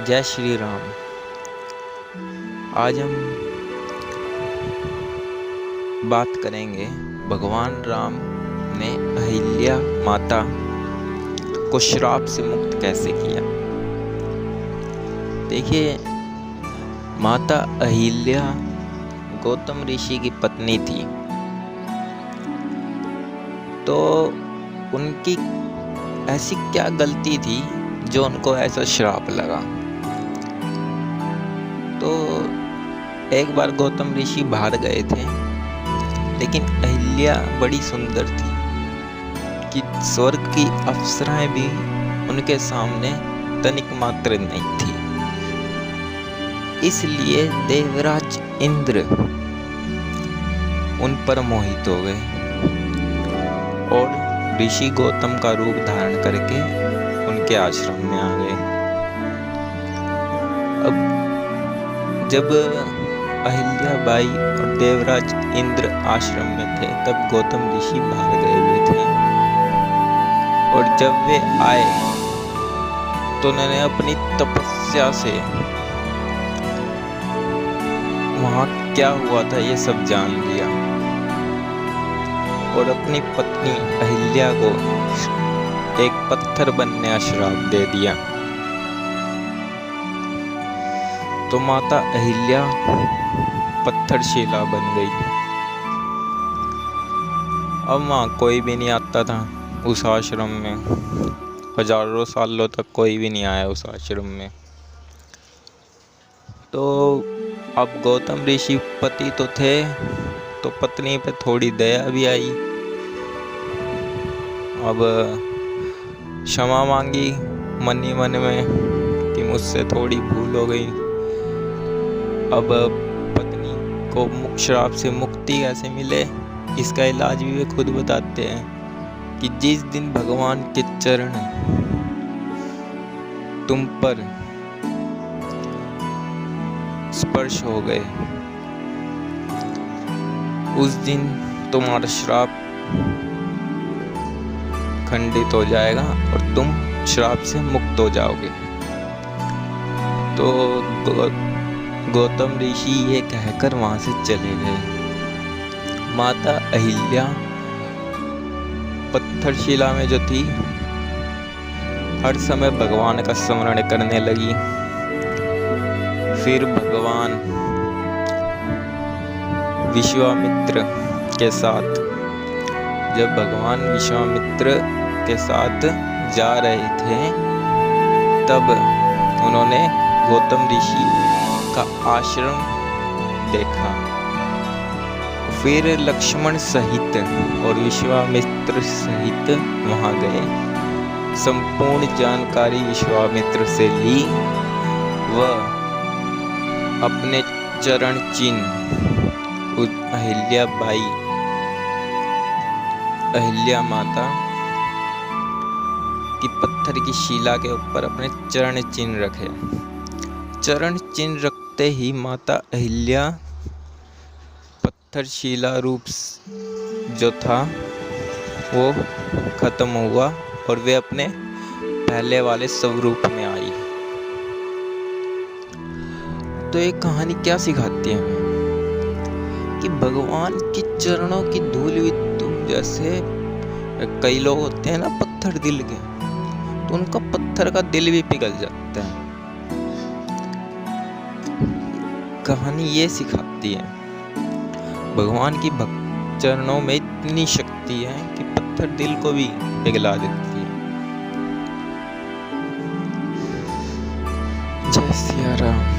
जय श्री राम। आज हम बात करेंगे भगवान राम ने अहिल्या माता को श्राप से मुक्त कैसे किया। देखिए, माता अहिल्या गौतम ऋषि की पत्नी थी, तो उनकी ऐसी क्या गलती थी जो उनको ऐसा श्राप लगा। तो एक बार गौतम ऋषि बाहर गए थे, लेकिन अहिल्या बड़ी सुंदर थी कि स्वर्ग की अप्सराएं भी उनके सामने तनिक मात्र नहीं थी। इसलिए देवराज इंद्र उन पर मोहित हो गए और ऋषि गौतम का रूप धारण करके उनके आश्रम में आ गए। अब जब अहिल्याबाई और देवराज इंद्र आश्रम में थे, तब गौतम ऋषि बाहर गए हुए थे, और जब वे आए तो उन्होंने अपनी तपस्या से वहां क्या हुआ था ये सब जान लिया और अपनी पत्नी अहिल्या को एक पत्थर बनने का श्राप दे दिया। तो माता अहिल्या पत्थर शिला बन गई। अब वहाँ कोई भी नहीं आता था उस आश्रम में, हजारों सालों तक कोई भी नहीं आया उस आश्रम में। तो अब गौतम ऋषि पति तो थे, तो पत्नी पे थोड़ी दया भी आई। अब क्षमा मांगी मन ही मन में कि मुझसे थोड़ी भूल हो गई। अब पत्नी को श्राप से मुक्ति कैसे मिले, इसका इलाज भी वे खुद बताते हैं कि जिस दिन भगवान के चरण तुम पर स्पर्श हो गए, उस दिन तुम्हारा श्राप खंडित हो जाएगा और तुम श्राप से मुक्त हो जाओगे। तो गौतम ऋषि ये कहकर वहां से चले गए। माता अहिल्या पत्थरशिला में जो थी, हर समय भगवान का स्मरण करने लगी। फिर भगवान विश्वामित्र के साथ, जब भगवान विश्वामित्र के साथ जा रहे थे, तब उन्होंने गौतम ऋषि का आश्रम देखा। फिर लक्ष्मण सहित और विश्वामित्र सहित वहां गए। संपूर्ण जानकारी विश्वामित्र से ली व अपने चरण चिन्ह अहिल्याबाई, अहिल्या माता की पत्थर की शिला के ऊपर अपने चरण चिन्ह रखे। चरण चिन्ह रखते ही माता अहिल्या पत्थर शिला रूप जो था वो खत्म हुआ और वे अपने पहले वाले स्वरूप में आई। तो ये कहानी क्या सिखाती है हमें कि भगवान के चरणों की धूल भी, तुम जैसे कई लोग होते हैं ना पत्थर दिल के, तो उनका पत्थर का दिल भी पिघल जाता है। कहानी ये सिखाती है भगवान की चरणों में इतनी शक्ति है कि पत्थर दिल को भी पिघला देती है। जय सिया राम।